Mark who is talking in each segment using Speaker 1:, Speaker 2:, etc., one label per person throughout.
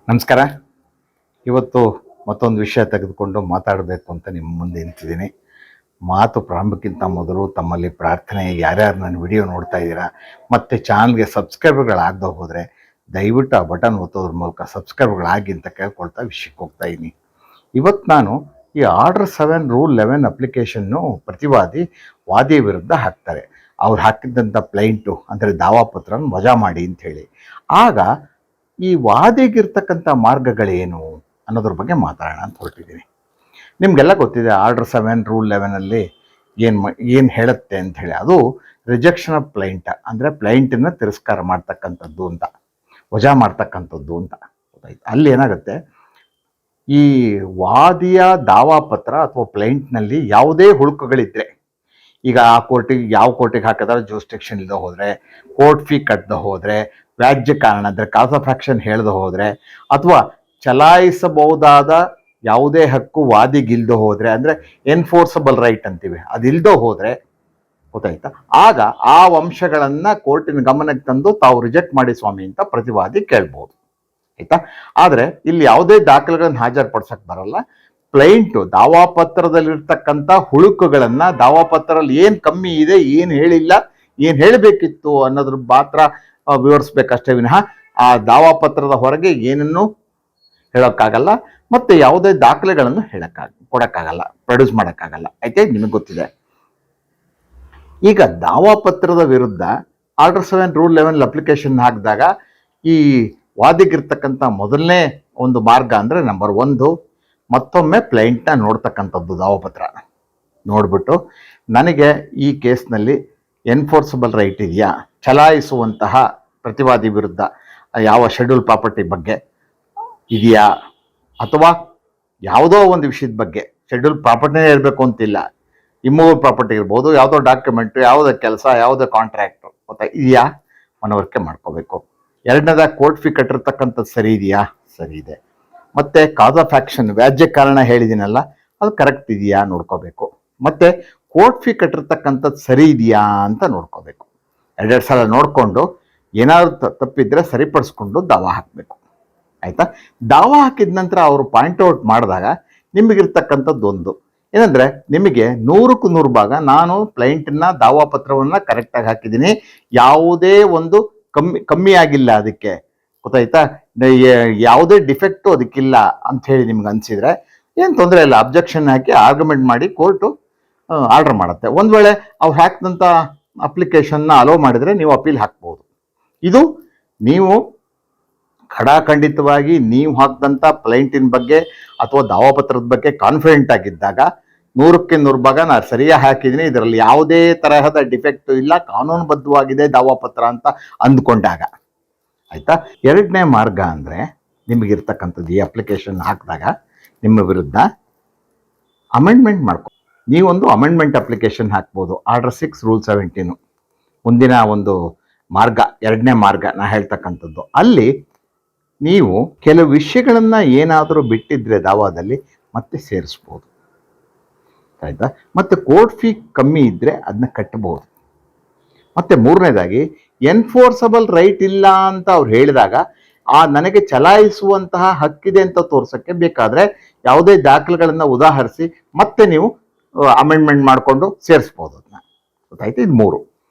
Speaker 1: ನಮಸ್ಕಾರ. ಇವತ್ತು ಮತ್ತೊಂದು ವಿಷಯ ತೆಗೆದುಕೊಂಡು ಮಾತಾಡಬೇಕು ಅಂತ ನಿಮ್ಮ ಮುಂದೆ ನಿಂತಿದ್ದೀನಿ. ಮಾತು ಪ್ರಾರಂಭಕ್ಕಿಂತ ಮೊದಲು ತಮ್ಮಲ್ಲಿ ಪ್ರಾರ್ಥನೆ, ಯಾರ್ಯಾರು ನನ್ನ ವಿಡಿಯೋ ನೋಡ್ತಾ ಇದ್ದೀರಾ ಮತ್ತು ಚಾನಲ್ಗೆ ಸಬ್ಸ್ಕ್ರೈಬರ್ಗಳಾಗದೆ ಹೋದರೆ ದಯವಿಟ್ಟು ಆ ಬಟನ್ ಒತ್ತೋದ್ರ ಮೂಲಕ ಸಬ್ಸ್ಕ್ರೈಬರ್ಗಳಾಗಿ ಅಂತ ಕೇಳ್ಕೊಳ್ತಾ ವಿಷಯಕ್ಕೆ ಹೋಗ್ತಾ ಇದ್ದೀನಿ. ಇವತ್ತು ನಾನು ಈ ಆರ್ಡರ್ 7 ರೂಲ್ 11 ಅಪ್ಲಿಕೇಶನ್ನು ಪ್ರತಿವಾದಿ ವಾದಿ ವಿರುದ್ಧ ಹಾಕ್ತಾರೆ. ಅವ್ರು ಹಾಕಿದ್ದಂಥ ಪ್ಲೈಂಟು ಅಂದರೆ ದಾವಾಪತ್ರನ ವಜಾ ಮಾಡಿ ಅಂಥೇಳಿ. ಆಗ ಈ ವಾದಿಗಿರ್ತಕ್ಕಂಥ ಮಾರ್ಗಗಳೇನು ಅನ್ನೋದ್ರ ಬಗ್ಗೆ ಮಾತಾಡೋಣ ಅಂತ ಹೊರಟಿದ್ದೀನಿ. ನಿಮಗೆಲ್ಲ ಗೊತ್ತಿದೆ ಆರ್ಡರ್ 7 ರೂಲ್ 11ಅಲ್ಲಿ ಏನು ಹೇಳುತ್ತೆ ಅಂಥೇಳಿ. ಅದು ರಿಜೆಕ್ಷನ್ ಆಫ್ ಪ್ಲೈಂಟ್, ಅಂದರೆ ಪ್ಲೈಂಟನ್ನು ತಿರಸ್ಕಾರ ಮಾಡ್ತಕ್ಕಂಥದ್ದು ಅಂತ, ವಜಾ ಮಾಡ್ತಕ್ಕಂಥದ್ದು ಅಂತ ಗೊತ್ತಾಯ್ತು. ಅಲ್ಲಿ ಏನಾಗುತ್ತೆ, ಈ ವಾದಿಯ ದಾವಾಪತ್ರ ಅಥವಾ ಪ್ಲೈಂಟ್ನಲ್ಲಿ ಯಾವುದೇ ಹುಳುಕುಗಳಿದ್ದರೆ, ಈಗ ಆ ಕೋರ್ಟಿಗೆ ಯಾವ ಕೋರ್ಟಿಗೆ ಹಾಕಿದ್ರೆ ಜೂರಿಸ್ಡಿಕ್ಷನ್ ಇಲ್ಲದೆ ಹೋದರೆ, ಕೋರ್ಟ್ ಫೀ ಕಟ್ಟದೆ ಹೋದರೆ, ವ್ಯಾಜ್ಯ ಕಾರಣ ಅಂದರೆ ಕಾಸ್ ಆಫ್ ಆಕ್ಷನ್ ಹೇಳದೆ ಹೋದರೆ, ಅಥವಾ ಚಲಾಯಿಸಬಹುದಾದ ಯಾವುದೇ ಹಕ್ಕು ವಾದಿಗಿಲ್ದೆ ಹೋದರೆ, ಅಂದರೆ ಎನ್ಫೋರ್ಸಬಲ್ ರೈಟ್ ಅಂತೀವಿ, ಅದಿಲ್ಲದೆ ಹೋದರೆ ಗೊತ್ತಾಯ್ತಾ, ಆಗ ಆ ಅಂಶಗಳನ್ನು ಕೋರ್ಟಿನ ಗಮನಕ್ಕೆ ತಂದು ತಾವು ರಿಜೆಕ್ಟ್ ಮಾಡಿ ಸ್ವಾಮಿ ಅಂತ ಪ್ರತಿವಾದಿ ಕೇಳ್ಬೋದು. ಆಯ್ತಾ. ಆದರೆ ಇಲ್ಲಿ ಯಾವುದೇ ದಾಖಲೆಗಳನ್ನು ಹಾಜರುಪಡಿಸಕ್ಕೆ ಬರಲ್ಲ. ಪ್ಲೈಂಟು ದಾವಾಪತ್ರದಲ್ಲಿರ್ತಕ್ಕಂಥ ಹುಳುಕುಗಳನ್ನು, ದಾವಾಪತ್ರದಲ್ಲಿ ಏನು ಕಮ್ಮಿ ಇದೆ, ಏನು ಹೇಳಿಲ್ಲ, ಏನು ಹೇಳಬೇಕಿತ್ತು ಅನ್ನೋದ್ರ ಮಾತ್ರ ವಿವರಿಸ್ಬೇಕಷ್ಟೇ ವಿನಃ ಆ ದಾವಾಪತ್ರದ ಹೊರಗೆ ಏನನ್ನೂ ಹೇಳೋಕ್ಕಾಗಲ್ಲ, ಮತ್ತು ಯಾವುದೇ ದಾಖಲೆಗಳನ್ನು ಕೊಡೋಕ್ಕಾಗಲ್ಲ, ಪ್ರೊಡ್ಯೂಸ್ ಮಾಡೋಕ್ಕಾಗಲ್ಲ. ಆಯ್ತಾ, ನಿಮಗೆ ಗೊತ್ತಿದೆ. ಈಗ ದಾವಾಪತ್ರದ ವಿರುದ್ಧ ಆರ್ಡರ್ 7 ರೂಲ್ 11 ಅಪ್ಲಿಕೇಶನ್ ಹಾಕಿದಾಗ ಈ ವಾದಿಗಿರ್ತಕ್ಕಂಥ ಮೊದಲನೇ ಒಂದು ಮಾರ್ಗ ಅಂದರೆ ನಂಬರ್ 1, ಮತ್ತೊಮ್ಮೆ ಪ್ಲೈಂಟ್ನ ನೋಡ್ತಕ್ಕಂಥದ್ದು. ದಾವಪತ್ರ ನೋಡಿಬಿಟ್ಟು ನನಗೆ ಈ ಕೇಸ್ನಲ್ಲಿ ಎನ್ಫೋರ್ಸಬಲ್ ರೈಟ್ ಇದೆಯಾ, ಚಲಾಯಿಸುವಂತಹ ಪ್ರತಿವಾದಿ ವಿರುದ್ಧ ಯಾವ ಶೆಡ್ಯೂಲ್ ಪ್ರಾಪರ್ಟಿ ಬಗ್ಗೆ ಇದೆಯಾ, ಅಥವಾ ಯಾವುದೋ ಒಂದು ವಿಷಯದ ಬಗ್ಗೆ, ಶೆಡ್ಯೂಲ್ ಪ್ರಾಪರ್ಟಿನೇ ಇರಬೇಕು ಅಂತಿಲ್ಲ, ಇಮ್ಮೂವಲ್ ಪ್ರಾಪರ್ಟಿ ಇರ್ಬೋದು, ಯಾವುದೋ ಡಾಕ್ಯುಮೆಂಟು, ಯಾವುದೋ ಕೆಲಸ, ಯಾವುದೋ ಕಾಂಟ್ರಾಕ್ಟು ಗೊತ್ತಾ ಇದೆಯಾ, ಮನವರಿಕೆ ಮಾಡ್ಕೋಬೇಕು. ಎರಡನೇದಾಗಿ ಕೋರ್ಟ್ ಫೀ ಕಟ್ಟಿರ್ತಕ್ಕಂಥದ್ದು ಸರಿ ಇದೆಯಾ, ಸರಿ ಇದೆ. ಮತ್ತು ಕಾಸ್ ಆಫ್ ಆಕ್ಷನ್ ವ್ಯಾಜ್ಯ ಕಾರಣ ಹೇಳಿದ್ದೀನಲ್ಲ, ಅದು ಕರೆಕ್ಟ್ ಇದೆಯಾ ನೋಡ್ಕೋಬೇಕು. ಮತ್ತು ಕೋರ್ಟ್ ಫೀ ಕಟ್ಟಿರ್ತಕ್ಕಂಥದ್ದು ಸರಿ ಇದೆಯಾ ಅಂತ ನೋಡ್ಕೋಬೇಕು. ಎರಡೆರಡು ಸಲ ನೋಡಿಕೊಂಡು ಏನಾದರೂ ತಪ್ಪಿದ್ರೆ ಸರಿಪಡಿಸ್ಕೊಂಡು ದಾವಾ ಹಾಕಬೇಕು. ಆಯಿತಾ. ದಾವಾ ಹಾಕಿದ ನಂತರ ಅವರು ಪಾಯಿಂಟ್ ಔಟ್ ಮಾಡಿದಾಗ ನಿಮಗಿರ್ತಕ್ಕಂಥದ್ದು ಒಂದು ಏನಂದರೆ, ನಿಮಗೆ 100ಕ್ಕೆ 100 ಭಾಗ ನಾನು ಪ್ಲೈಂಟನ್ನ ದಾವಾಪತ್ರವನ್ನು ಕರೆಕ್ಟಾಗಿ ಹಾಕಿದ್ದೀನಿ, ಯಾವುದೇ ಒಂದು ಕಮ್ಮಿ ಆಗಿಲ್ಲ ಅದಕ್ಕೆ, ಗೊತ್ತಾಯ್ತಾ, ಯಾವುದೇ ಡಿಫೆಕ್ಟು ಅದಕ್ಕಿಲ್ಲ ಅಂಥೇಳಿ ನಿಮ್ಗೆ ಅನಿಸಿದರೆ ಏನು ತೊಂದರೆ ಇಲ್ಲ, ಅಬ್ಜೆಕ್ಷನ್ ಹಾಕಿ ಆರ್ಗ್ಯುಮೆಂಟ್ ಮಾಡಿ ಕೋರ್ಟು ಆರ್ಡರ್ ಮಾಡುತ್ತೆ. ಒಂದು ವೇಳೆ ಅವ್ರು ಹಾಕಿದಂಥ ಅಪ್ಲಿಕೇಶನ್ನ ಅಲೋ ಮಾಡಿದರೆ ನೀವು ಅಪೀಲ್ ಹಾಕ್ಬೋದು. ಇದು ನೀವು ಖಡಾಖಂಡಿತವಾಗಿ ನೀವು ಹಾಕಿದಂಥ ಪ್ಲೈಂಟಿನ ಬಗ್ಗೆ ಅಥವಾ ದಾವಾಪತ್ರದ ಬಗ್ಗೆ ಕಾನ್ಫಿಡೆಂಟ್ ಆಗಿದ್ದಾಗ, 100ಕ್ಕೆ 100 ಭಾಗ ನಾನು ಸರಿಯಾಗಿ ಹಾಕಿದ್ದೀನಿ, ಇದರಲ್ಲಿ ಯಾವುದೇ ತರಹದ ಡಿಫೆಕ್ಟು ಇಲ್ಲ, ಕಾನೂನುಬದ್ಧವಾಗಿದೆ ದಾವಾಪತ್ರ ಅಂತ ಅಂದ್ಕೊಂಡಾಗ. ಆಯಿತಾ. ಎರಡನೇ ಮಾರ್ಗ ಅಂದರೆ ನಿಮಗಿರ್ತಕ್ಕಂಥದ್ದು, ಈ ಅಪ್ಲಿಕೇಶನ್ ಹಾಕಿದಾಗ ನಿಮ್ಮ ವಿರುದ್ಧ ಅಮೆಂಡ್ಮೆಂಟ್ ಮಾಡ್ಕೊ, ನೀವೊಂದು ಅಮೆಂಡ್ಮೆಂಟ್ ಅಪ್ಲಿಕೇಶನ್ ಹಾಕ್ಬೋದು. ಆರ್ಡರ್ 6 ರೂಲ್ 17 ಮುಂದಿನ ಒಂದು ಮಾರ್ಗ, ಎರಡನೇ ಮಾರ್ಗ ನಾ ಹೇಳ್ತಕ್ಕಂಥದ್ದು. ಅಲ್ಲಿ ನೀವು ಕೆಲವು ವಿಷಯಗಳನ್ನು ಏನಾದರೂ ಬಿಟ್ಟಿದ್ರೆ ದಾವಾದಲ್ಲಿ ಮತ್ತೆ ಸೇರಿಸ್ಬೋದು. ಆಯಿತಾ. ಮತ್ತು ಕೋರ್ಟ್ ಫೀ ಕಮ್ಮಿ ಇದ್ದರೆ ಅದನ್ನ ಕಟ್ಟಬಹುದು. ಮತ್ತು ಮೂರನೇದಾಗಿ ಎನ್ಫೋರ್ಸಬಲ್ ರೈಟ್ ಇಲ್ಲ ಅಂತ ಅವ್ರು ಹೇಳಿದಾಗ, ನನಗೆ ಚಲಾಯಿಸುವಂತಹ ಹಕ್ಕಿದೆ ಅಂತ ತೋರ್ಸೋಕ್ಕೆ ಬೇಕಾದರೆ ಯಾವುದೇ ದಾಖಲೆಗಳನ್ನು ಉದಾಹರಿಸಿ ಮತ್ತೆ ನೀವು ಅಮೆಂಡ್ಮೆಂಟ್ ಮಾಡಿಕೊಂಡು ಸೇರಿಸ್ಬೋದು ಅದನ್ನ. ಗೊತ್ತಾಯ್ತು. ಇದು 3.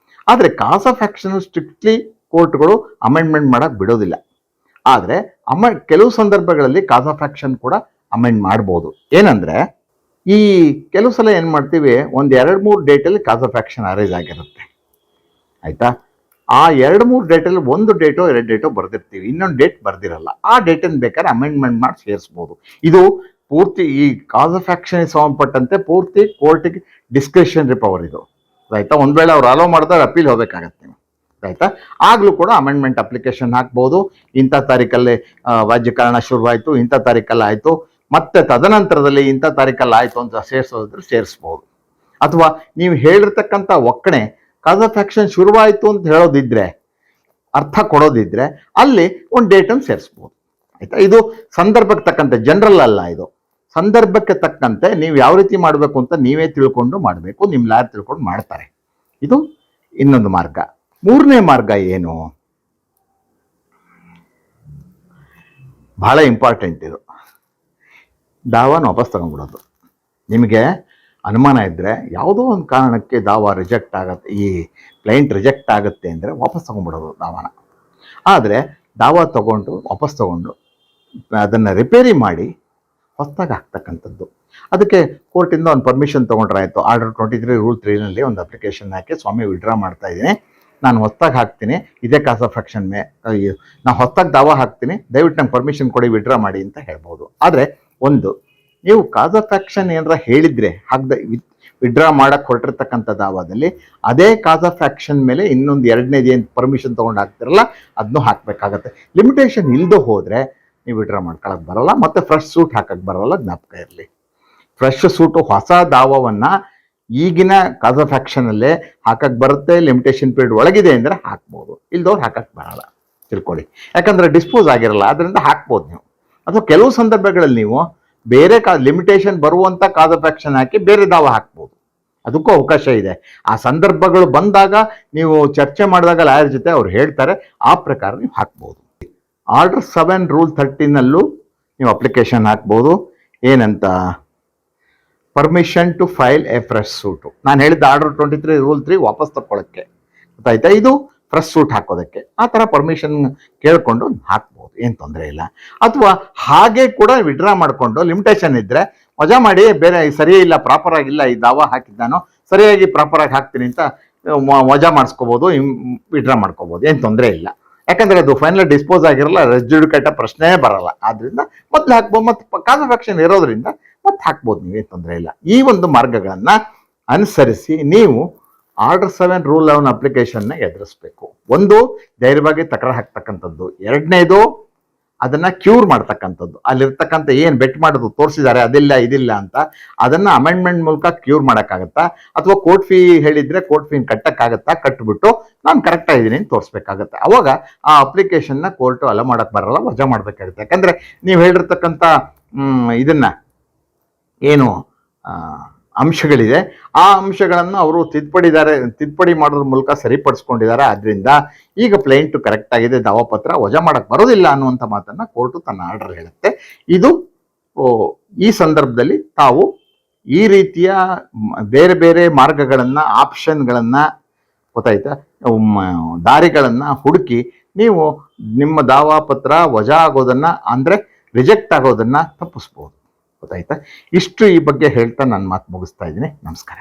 Speaker 1: ಆದರೆ ಕಾಸ್ ಆಫ್ ಆಕ್ಷನ್ ಸ್ಟ್ರಿಕ್ಟ್ಲಿ ಕೋರ್ಟ್ಗಳು ಅಮೆಂಡ್ಮೆಂಟ್ ಮಾಡೋಕ್ಕೆ ಬಿಡೋದಿಲ್ಲ. ಆದರೆ ಕೆಲವು ಸಂದರ್ಭಗಳಲ್ಲಿ ಕಾಸ್ ಆಫ್ ಆಕ್ಷನ್ ಕೂಡ ಅಮೆಂಡ್ ಮಾಡ್ಬೋದು. ಏನಂದರೆ, ಈ ಕೆಲವು ಸಲ ಏನು ಮಾಡ್ತೀವಿ, ಒಂದು 2-3 ಡೇಟಲ್ಲಿ ಕಾಸ್ ಆಫ್ ಆಕ್ಷನ್ ಅರೈಸ್ ಆಗಿರುತ್ತೆ. ಆಯಿತಾ. ಆ 2-3 ಡೇಟಲ್ಲಿ ಒಂದು ಡೇಟೋ 2 ಡೇಟೋ ಬರೆದಿರ್ತೀವಿ, ಇನ್ನೊಂದು ಡೇಟ್ ಬರೆದಿರಲ್ಲ. ಆ ಡೇಟನ್ನು ಬೇಕಾದ್ರೆ ಅಮೆಂಡ್ಮೆಂಟ್ ಮಾಡಿ ಸೇರಿಸ್ಬೋದು. ಇದು ಪೂರ್ತಿ ಈ ಕಾಸ್ ಆಫ್ ಆಕ್ಷನ್ಗೆ ಸಂಬಂಧಪಟ್ಟಂತೆ ಪೂರ್ತಿ ಕೋರ್ಟಿಗೆ ಡಿಸ್ಕ್ರಿಷನರಿ ಪವರ್ ಇದು. ಆಯಿತಾ. ಒಂದು ವೇಳೆ ಅವ್ರು ಅಲೋ ಮಾಡಿದಾಗ ಅಪೀಲ್ ಹೋಗಬೇಕಾಗತ್ತೆ ನೀವು. ಆಯಿತಾ. ಆಗಲೂ ಕೂಡ ಅಮೆಂಡ್ಮೆಂಟ್ ಅಪ್ಲಿಕೇಶನ್ ಹಾಕ್ಬೋದು. ಇಂಥ ತಾರೀಕಲ್ಲಿ ವ್ಯಾಜ್ಯಕಾರಣ ಶುರುವಾಯಿತು, ಇಂಥ ತಾರೀಕಲ್ಲಿ ಆಯಿತು, ಮತ್ತೆ ತದನಂತರದಲ್ಲಿ ಇಂಥ ತಾರೀಕಲ್ಲಿ ಆಯಿತು ಅಂತ ಸೇರಿಸೋದ್ರೆ ಸೇರಿಸ್ಬೋದು. ಅಥವಾ ನೀವು ಹೇಳಿರ್ತಕ್ಕಂಥ ಒಕ್ಕಣೆ ಕಾಸ್ ಆಫ್ ಆಕ್ಷನ್ ಶುರುವಾಯಿತು ಅಂತ ಹೇಳೋದಿದ್ರೆ, ಅರ್ಥ ಕೊಡೋದಿದ್ರೆ, ಅಲ್ಲಿ ಒಂದು ಡೇಟನ್ನು ಸೇರಿಸ್ಬೋದು. ಆಯಿತಾ. ಇದು ಸಂದರ್ಭಕ್ಕೆ ತಕ್ಕಂತೆ, ಜನರಲ್ ಅಲ್ಲ, ಇದು ಸಂದರ್ಭಕ್ಕೆ ತಕ್ಕಂತೆ ನೀವು ಯಾವ ರೀತಿ ಮಾಡಬೇಕು ಅಂತ ನೀವೇ ತಿಳ್ಕೊಂಡು ಮಾಡಬೇಕು, ನಿಮ್ಮ ಲಾಯರ್ ತಿಳ್ಕೊಂಡು ಮಾಡ್ತಾರೆ. ಇದು ಇನ್ನೊಂದು ಮಾರ್ಗ. ಮೂರನೇ ಮಾರ್ಗ ಏನು, ಭಾಳ ಇಂಪಾರ್ಟೆಂಟ್ ಇದು. ದಾವಾನ ವಾಪಸ್ ತಗೊಂಡ್ಬಿಡೋದು. ನಿಮಗೆ ಅನುಮಾನ ಇದ್ದರೆ ಯಾವುದೋ ಒಂದು ಕಾರಣಕ್ಕೆ ದಾವ ರಿಜೆಕ್ಟ್ ಆಗುತ್ತೆ, ಈ ಕ್ಲೈಂಟ್ ರಿಜೆಕ್ಟ್ ಆಗುತ್ತೆ ಅಂದರೆ ವಾಪಸ್ ತೊಗೊಂಡ್ಬಿಡೋದು ದಾವಾನ. ಆದರೆ ದಾವ ತೊಗೊಂಡು ವಾಪಸ್ ತೊಗೊಂಡು ಅದನ್ನು ರಿಪೇರಿ ಮಾಡಿ ಹೊಸದಾಗಿ ಹಾಕ್ತಕ್ಕಂಥದ್ದು. ಅದಕ್ಕೆ ಕೋರ್ಟಿಂದ ಒಂದು ಪರ್ಮಿಷನ್ ತೊಗೊಂಡ್ರೆ ಆಯಿತು. ಆರ್ಡರ್ 23 ರೂಲ್ 3ನಲ್ಲಿ ಒಂದು ಅಪ್ಲಿಕೇಶನ್ ಹಾಕಿ, ಸ್ವಾಮಿ ವಿಡ್ರಾ ಮಾಡ್ತಾ ಇದ್ದೀನಿ, ನಾನು ಹೊಸದಾಗಿ ಹಾಕ್ತೀನಿ, ಇದೇ ಕಾಸ್ ಆಫ್ ಆಕ್ಷನ್ ನಾನು ಹೊಸದಾಗಿ ದಾವ ಹಾಕ್ತೀನಿ, ದಯವಿಟ್ಟು ನಂಗೆ ಪರ್ಮಿಷನ್ ಕೊಡಿ, ವಿಡ್ರಾ ಮಾಡಿ ಅಂತ ಹೇಳ್ಬೋದು. ಆದರೆ ಒಂದು ನೀವು ಕಾಸ್ ಆಫ್ ಆಕ್ಷನ್ ಏನಾರ ಹೇಳಿದರೆ ವಿಡ್ರಾ ಮಾಡಕ್ಕೆ ಹೊರಟಿರ್ತಕ್ಕಂಥ ದಾವಾದಲ್ಲಿ ಅದೇ ಕಾಸ್ ಆಫ್ ಆಕ್ಷನ್ ಮೇಲೆ ಇನ್ನೊಂದು ಎರಡನೇದು ಏನು ಪರ್ಮಿಷನ್ ತೊಗೊಂಡು ಹಾಕ್ತಿರಲ್ಲ ಅದನ್ನೂ ಹಾಕಬೇಕಾಗತ್ತೆ. ಲಿಮಿಟೇಷನ್ ಇಲ್ಲದೆ ಹೋದರೆ ನೀವು ವಿಡ್ರಾ ಮಾಡ್ಕೊಳಕ್ಕೆ ಬರಲ್ಲ, ಮತ್ತು ಫ್ರೆಶ್ ಸೂಟ್ ಹಾಕಕ್ಕೆ ಬರಲ್ಲ. ಜ್ಞಾಪಕ ಇರಲಿ, ಫ್ರೆಶ್ ಸೂಟು ಹೊಸ ದಾವವನ್ನು ಈಗಿನ ಕಾಸ್ ಆಫ್ ಆಕ್ಷನಲ್ಲೇ ಹಾಕಕ್ಕೆ ಬರುತ್ತೆ. ಲಿಮಿಟೇಷನ್ ಪೀರಿಯಡ್ ಒಳಗಿದೆ ಅಂದರೆ ಹಾಕ್ಬೋದು, ಇಲ್ದವ್ರು ಹಾಕಕ್ಕೆ ಬರಲ್ಲ, ತಿಳ್ಕೊಳ್ಳಿ. ಯಾಕಂದರೆ ಡಿಸ್ಪೋಸ್ ಆಗಿರಲ್ಲ, ಅದರಿಂದ ಹಾಕ್ಬೋದು ನೀವು. ಅಥವಾ ಕೆಲವು ಸಂದರ್ಭಗಳಲ್ಲಿ ನೀವು ಬೇರೆ ಲಿಮಿಟೇಷನ್ ಬರುವಂಥ ಕಾಸ್ ಆಫ್ ಆಕ್ಷನ್ ಹಾಕಿ ಬೇರೆ ದಾವ ಹಾಕ್ಬೋದು, ಅದಕ್ಕೂ ಅವಕಾಶ ಇದೆ. ಆ ಸಂದರ್ಭಗಳು ಬಂದಾಗ ನೀವು ಚರ್ಚೆ ಮಾಡಿದಾಗ ಲಾಯರ್ ಜೊತೆ ಅವ್ರು ಹೇಳ್ತಾರೆ, ಆ ಪ್ರಕಾರ ನೀವು ಹಾಕ್ಬೋದು. ಆರ್ಡರ್ 7 ರೂಲ್ 13ನಲ್ಲೂ ನೀವು ಅಪ್ಲಿಕೇಶನ್ ಹಾಕ್ಬೋದು. ಏನಂತ? Permission to file a fresh suit. ನಾನು ಹೇಳಿದ್ದ ಆರ್ಡರ್ 23 ರೂಲ್ 3 ವಾಪಸ್ ತಗೊಳ್ಳೋಕ್ಕೆ, ಗೊತ್ತಾಯ್ತಾ? ಇದು ಫ್ರೆಶ್ ಸೂಟ್ ಹಾಕೋದಕ್ಕೆ ಆ ಥರ ಪರ್ಮಿಷನ್ ಕೇಳಿಕೊಂಡು ಹಾಕ್ಬೋದು, ಏನು ತೊಂದರೆ ಇಲ್ಲ. ಅಥವಾ ಹಾಗೆ ಕೂಡ ವಿಡ್ರಾ ಮಾಡಿಕೊಂಡು ಲಿಮಿಟೇಷನ್ ಇದ್ದರೆ ಮಜಾ ಮಾಡಿ, ಬೇರೆ ಸರಿ ಇಲ್ಲ, ಪ್ರಾಪರ್ ಆಗಿಲ್ಲ ಈ ದಾವ ಹಾಕಿದ್ದು, ನಾನು ಸರಿಯಾಗಿ ಪ್ರಾಪರಾಗಿ ಹಾಕ್ತೀನಿ ಅಂತ ಮಜಾ ಮಾಡಿಸ್ಕೋಬೋದು, ವಿಡ್ರಾ ಮಾಡ್ಕೋಬೋದು, ಏನು ತೊಂದರೆ ಇಲ್ಲ. ಯಾಕಂದರೆ ಅದು ಫೈನಲ್ ಡಿಸ್ಪೋಸ್ ಆಗಿರಲ್ಲ, ರೆಸ್ಜುಡಿಕೇಟ ಪ್ರಶ್ನೆಯೇ ಬರಲ್ಲ. ಆದ್ದರಿಂದ ಮೊದಲು ಹಾಕ್ಬೋದು, ಮತ್ತು ಕಾಸ್ ಆಫ್ ಆಕ್ಷನ್ ಇರೋದ್ರಿಂದ ಮತ್ತೆ ಹಾಕ್ಬೋದು, ನೀವೇನು ತೊಂದರೆ ಇಲ್ಲ. ಈ ಒಂದು ಮಾರ್ಗಗಳನ್ನು ಅನುಸರಿಸಿ ನೀವು ಆರ್ಡರ್ 7 ರೂಲ್ 11 ಅಪ್ಲಿಕೇಶನ್ನ ಎದುರಿಸ್ಬೇಕು. ಒಂದು, ಧೈರ್ಯವಾಗಿ ತಕರಾರು ಹಾಕ್ತಕ್ಕಂಥದ್ದು. ಎರಡನೇದು, ಅದನ್ನು ಕ್ಯೂರ್ ಮಾಡ್ತಕ್ಕಂಥದ್ದು. ಅಲ್ಲಿರ್ತಕ್ಕಂಥ ಏನು ಬೆಟ್ ಮಾಡೋದು ತೋರಿಸಿದ್ದಾರೆ ಅದಿಲ್ಲ ಇದಿಲ್ಲ ಅಂತ, ಅದನ್ನು ಅಮೆಂಡ್ಮೆಂಟ್ ಮೂಲಕ ಕ್ಯೂರ್ ಮಾಡೋಕ್ಕಾಗತ್ತಾ? ಅಥವಾ ಕೋರ್ಟ್ ಫೀ ಹೇಳಿದರೆ ಕೋರ್ಟ್ ಫೀನ್ ಕಟ್ಟಕ್ಕಾಗತ್ತಾ? ಕಟ್ಟಿಬಿಟ್ಟು ನಾನು ಕರೆಕ್ಟಾಗಿದ್ದೀನಿ ಅಂತ ತೋರಿಸ್ಬೇಕಾಗತ್ತೆ. ಅವಾಗ ಆ ಅಪ್ಲಿಕೇಶನ್ನ ಕೋರ್ಟು ಅಲೋ ಮಾಡೋಕ್ಕೆ ಬರಲ್ಲ, ವಜಾ ಮಾಡಬೇಕಾಗುತ್ತೆ. ಯಾಕಂದರೆ ನೀವು ಹೇಳಿರ್ತಕ್ಕಂಥ ಇದನ್ನು ಏನು ಅಂಶಗಳಿದೆ, ಆ ಅಂಶಗಳನ್ನು ಅವರು ತಿದ್ದುಪಡಿ ಮಾಡೋದ್ರ ಮೂಲಕ ಸರಿಪಡಿಸ್ಕೊಂಡಿದ್ದಾರೆ. ಆದ್ದರಿಂದ ಈಗ ಕ್ಲೈಂಟು ಕರೆಕ್ಟ್ ಆಗಿದೆ, ದಾವಪತ್ರ ವಜಾ ಮಾಡಕ್ಕೆ ಬರೋದಿಲ್ಲ ಅನ್ನುವಂಥ ಮಾತನ್ನು ಕೋರ್ಟು ತನ್ನ ಆರ್ಡರ್ ಹೇಳುತ್ತೆ. ಇದು ಈ ಸಂದರ್ಭದಲ್ಲಿ ತಾವು ಈ ರೀತಿಯ ಬೇರೆ ಬೇರೆ ಮಾರ್ಗಗಳನ್ನು, ಆಪ್ಷನ್ಗಳನ್ನು, ಗೊತ್ತಾಯ್ತಾ, ದಾರಿಗಳನ್ನು ಹುಡುಕಿ ನೀವು ನಿಮ್ಮ ದಾವಾಪತ್ರ ವಜಾ ಆಗೋದನ್ನು, ಅಂದರೆ ರಿಜೆಕ್ಟ್ ಆಗೋದನ್ನು ತಪ್ಪಿಸ್ಬೋದು, ಗೊತ್ತಾಯ್ತಾ? ಇಷ್ಟು ಈ ಬಗ್ಗೆ ಹೇಳ್ತಾ ನನ್ನ ಮಾತು ಮುಗಿಸ್ತಾ ಇದ್ದೀನಿ. ನಮಸ್ಕಾರ.